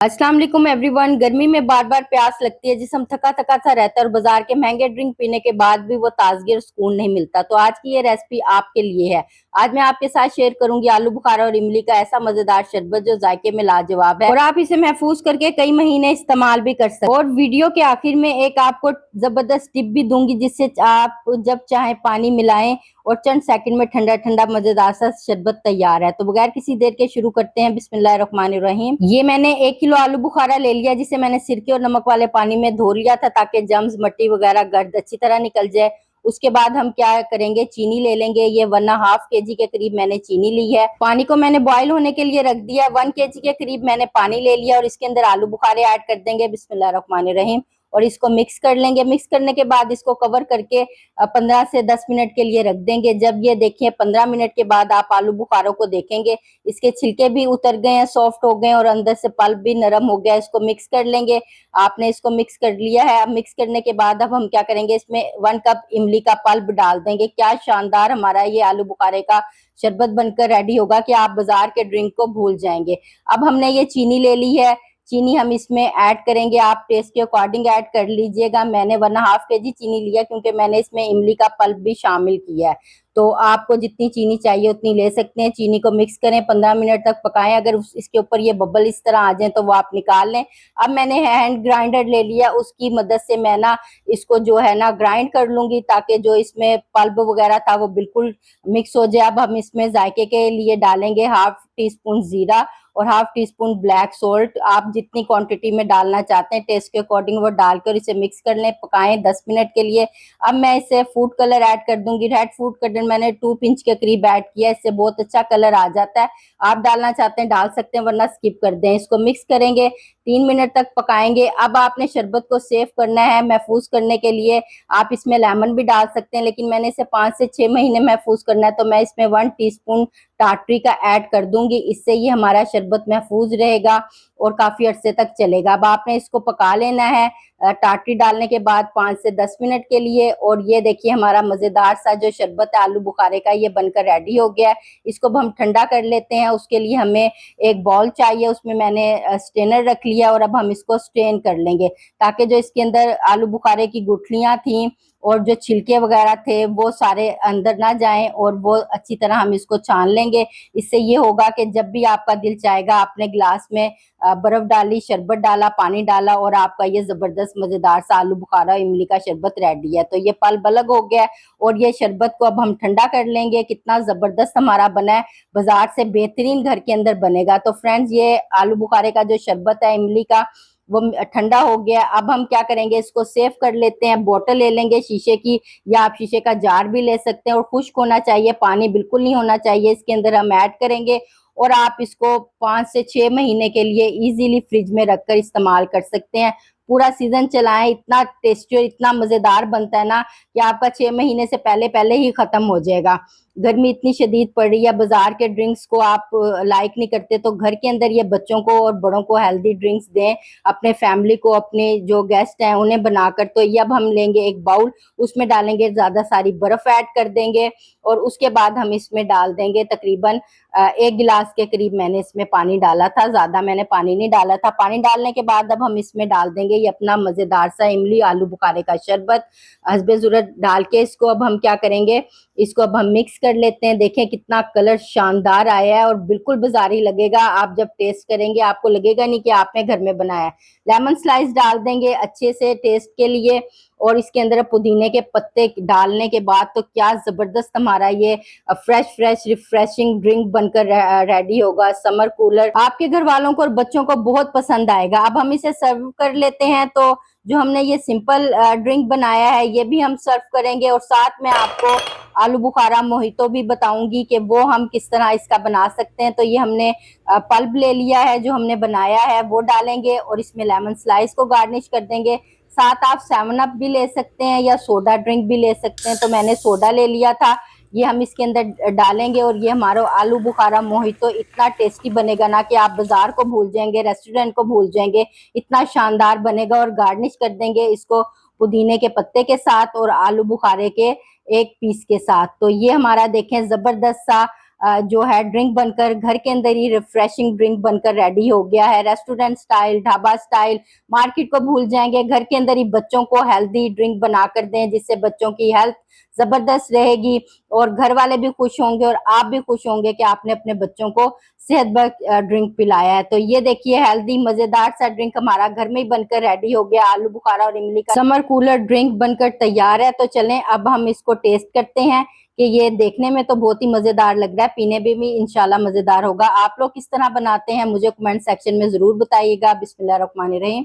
अस्सलाम वालेकुम एवरीवन। गर्मी में बार बार प्यास लगती है, जिसम थका थका सा रहता है और बाजार के महंगे ड्रिंक पीने के बाद भी वो ताजगी और सुकून नहीं मिलता। तो आज की ये रेसिपी आपके लिए है। आज मैं आपके साथ शेयर करूंगी आलू बुखारा और इमली का ऐसा मजेदार शरबत जो जायके में लाजवाब है और आप इसे महफूज करके कई महीने इस्तेमाल भी कर सकते हैं। और वीडियो के आखिर में एक आपको जबरदस्त टिप भी दूंगी, जिससे आप जब चाहे पानी मिलाएं और चंद सेकंड में ठंडा ठंडा मजेदार सा शरबत तैयार है। तो बगैर किसी देर के शुरू करते हैं। बिस्मिल्लाहिर्रहमानिर्रहीम। ये मैंने 1 किलो आलू बुखारा ले लिया, जिसे मैंने सिरके और नमक वाले पानी में धो लिया था ताकि जम्स, मट्टी वगैरह, गर्द अच्छी तरह निकल जाए। उसके बाद हम क्या करेंगे, चीनी ले लेंगे। ये 1.5 kg के करीब मैंने चीनी ली है। पानी को मैंने बॉईल होने के लिए रख दिया। 1 kg के करीब मैंने पानी ले लिया और इसके अंदर आलू बुखारे ऐड कर देंगे। बिस्मिल्लाहिर्रहमानिर्रहीम। और इसको मिक्स कर लेंगे। मिक्स करने के बाद इसको कवर करके 15 से 10 मिनट के लिए रख देंगे। जब ये देखिए 15 मिनट के बाद आप आलू बुखारों को देखेंगे, इसके छिलके भी उतर गए हैं, सॉफ्ट हो गए हैं और अंदर से पल्प भी नरम हो गया है। इसको मिक्स कर लेंगे। आपने इसको मिक्स कर लिया है। अब मिक्स करने के बाद अब हम क्या करेंगे, इसमें 1 कप इमली का पल्प डाल देंगे। क्या शानदार हमारा ये आलू बुखारे का शरबत बनकर रेडी होगा कि आप बाजार के ड्रिंक को भूल जाएंगे। अब हमने ये चीनी ले ली है। चीनी हम इसमें ऐड करेंगे। आप टेस्ट के अकॉर्डिंग ऐड कर लीजिएगा। मैंने 1.5 kg चीनी लिया क्योंकि मैंने इसमें इमली का पल्प भी शामिल किया है। तो आपको जितनी चीनी चाहिए उतनी ले सकते हैं। चीनी को मिक्स करें, 15 मिनट तक पकाएं। अगर इसके ऊपर ये बबल इस तरह आ जाए तो वो आप निकाल लें। अब मैंने हैंड ग्राइंडर ले लिया, उसकी मदद से मैं ना इसको जो है ना ग्राइंड कर लूंगी ताकि जो इसमें पल्प वगैरह था वो बिल्कुल मिक्स हो जाए। अब हम इसमें जायके के लिए डालेंगे 1/2 टीस्पून जीरा और 1/2 टीस्पून ब्लैक सोल्ट। आप जितनी क्वांटिटी में डालना चाहते हैं टेस्ट के अकॉर्डिंग वो डालकर इसे मिक्स कर लें, पकाएं 10 मिनट के लिए। अब मैं इसे फूड कलर ऐड कर दूंगी। रेड फूड कलर मैंने 2 पिंच के करीब ऐड किया, इससे बहुत अच्छा कलर आ जाता है। आप डालना चाहते हैं डाल सकते हैं, वरना स्किप कर दें। इसको मिक्स करेंगे, 3 मिनट तक पकाएंगे। अब आपने शरबत को सेव करना है महफूज करने के लिए। आप इसमें लेमन भी डाल सकते हैं, लेकिन मैंने इसे 5 से 6 महीने महफूज करना है तो मैं इसमें 1 टीस्पून टाटरी का ऐड कर दूंगी। इससे ये हमारा शरबत महफूज रहेगा और काफी अरसे तक चलेगा। अब आपने इसको पका लेना है टाटरी डालने के बाद 5 से 10 मिनट के लिए। और ये देखिए हमारा मजेदार सा जो शरबत है आलू बुखारे का, ये बनकर रेडी हो गया है। इसको अब हम ठंडा कर लेते हैं। उसके लिए हमें एक बाउल चाहिए, उसमें मैंने स्ट्रेनर रख लिया और अब हम इसको स्ट्रेन कर लेंगे ताकि जो इसके अंदर आलू बुखारे की गुठलियां थी और जो छिलके वगैरह थे वो सारे अंदर ना जाएं और वो अच्छी तरह हम इसको छान लेंगे। इससे ये होगा कि जब भी आपका दिल चाहेगा आपने गिलास में बर्फ डाली, शरबत डाला, पानी डाला और आपका ये जबरदस्त मजेदार सा आलू बुखारा इमली का शरबत रेडी है। तो ये पल्प अलग हो गया है और ये शरबत को अब हम ठंडा कर लेंगे। कितना जबरदस्त हमारा बना है, बाजार से बेहतरीन घर के अंदर बनेगा। तो फ्रेंड्स, ये आलू बुखारे का जो शरबत है इमली का वो ठंडा हो गया। अब हम क्या करेंगे, इसको सेव कर लेते हैं। बोतल ले लेंगे शीशे की, या आप शीशे का जार भी ले सकते हैं और खुश्क होना चाहिए, पानी बिल्कुल नहीं होना चाहिए। इसके अंदर हम ऐड करेंगे और आप इसको 5 से 6 महीने के लिए इजीली फ्रिज में रखकर इस्तेमाल कर सकते हैं। पूरा सीजन चलाएं, इतना टेस्टी और इतना मजेदार बनता है ना कि आपका 6 महीने से पहले पहले ही खत्म हो जाएगा। गर्मी इतनी शदीद पड़ रही है, बाजार के ड्रिंक्स को आप लाइक नहीं करते तो घर के अंदर ये बच्चों को और बड़ों को हेल्दी ड्रिंक्स दें, अपने फैमिली को, अपने जो गेस्ट हैं उन्हें बनाकर। तो ये अब हम लेंगे एक बाउल, उसमें डालेंगे ज्यादा सारी बर्फ ऐड कर देंगे और उसके बाद हम इसमें डाल देंगे तकरीबन 1 गिलास के करीब मैंने इसमें पानी डाला था, ज्यादा मैंने पानी नहीं डाला था। पानी डालने के बाद अब हम इसमें डाल देंगे ये अपना मजेदार सा इमली आलू बुखारे का शरबत हस्बे ज़रूरत डाल के। इसको अब हम क्या करेंगे, इसको अब हम मिक्स कर लेते हैं। देखें कितना कलर शानदार आया है और बिल्कुल बाजारी लगेगा। आप जब टेस्ट करेंगे आपको लगेगा नहीं कि आपने घर में बनाया है। लेमन स्लाइस डाल देंगे अच्छे से टेस्ट के लिए और इसके अंदर पुदीने के पत्ते डालने के बाद तो क्या जबरदस्त हमारा ये फ्रेश फ्रेश रिफ्रेशिंग ड्रिंक बनकर रेडी होगा। समर कूलर आपके घर वालों को और बच्चों को बहुत पसंद आएगा। अब हम इसे सर्व कर लेते हैं। तो जो हमने ये सिंपल ड्रिंक बनाया है ये भी हम सर्व करेंगे और साथ में आपको आलू बुखारा मोहितो भी बताऊंगी कि वो हम किस तरह इसका बना सकते हैं। तो ये हमने पल्प ले लिया है, जो हमने बनाया है वो डालेंगे और इसमें लेमन स्लाइस को गार्निश कर देंगे। साथ आप 7 अप भी ले सकते हैं या सोडा ड्रिंक भी ले सकते हैं। तो मैंने सोडा ले लिया था, ये हम इसके अंदर डालेंगे और ये हमारा आलू बुखारा मोहितो इतना टेस्टी बनेगा ना कि आप बाजार को भूल जाएंगे, रेस्टोरेंट को भूल जाएंगे, इतना शानदार बनेगा। और गार्निश कर देंगे इसको पुदीने के पत्ते के साथ और आलू बुखारे के एक पीस के साथ। तो ये हमारा देखें जबरदस्त सा जो है ड्रिंक बनकर घर के अंदर ही रिफ्रेशिंग ड्रिंक बनकर रेडी हो गया है। Restaurant style, dhaba style, market को भूल जाएंगे, घर के अंदर ही बच्चों को हेल्दी ड्रिंक बना कर दें जिससे बच्चों की हेल्थ जबरदस्त रहेगी और घर वाले भी खुश होंगे और आप भी खुश होंगे कि आपने अपने बच्चों को सेहतमंद ड्रिंक पिलाया है। तो ये देखिए हेल्दी मजेदार सा ड्रिंक हमारा घर में ही बनकर रेडी हो गया। आलू बुखारा और इमली का समर कूलर ड्रिंक बनकर तैयार है। तो चलें अब हम इसको टेस्ट करते हैं कि ये देखने में तो बहुत ही मजेदार लग रहा है, पीने में भी इंशाल्लाह मजेदार होगा। आप लोग किस तरह बनाते हैं मुझे कमेंट सेक्शन में जरूर बताइएगा। बिस्मिल्लाहिर्रहमानिर्रहीम।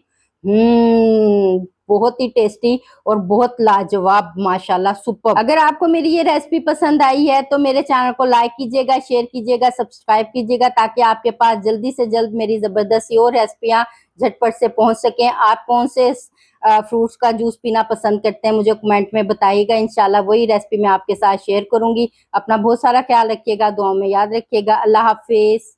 बहुत ही टेस्टी और बहुत लाजवाब, माशाल्लाह सुपर। अगर आपको मेरी ये रेसिपी पसंद आई है तो मेरे चैनल को लाइक कीजिएगा, शेयर कीजिएगा, सब्सक्राइब कीजिएगा ताकि आपके पास जल्दी से जल्द मेरी जबरदस्त और रेसिपियां झटपट से पहुंच सकें। आप कौन से फ्रूट्स का जूस पीना पसंद करते हैं मुझे कमेंट में बताइएगा। इंशाल्लाह वही रेसिपी मैं आपके साथ शेयर करूंगी। अपना बहुत सारा ख्याल रखिएगा, दुआ में याद रखिएगा। अल्लाह हाफिज।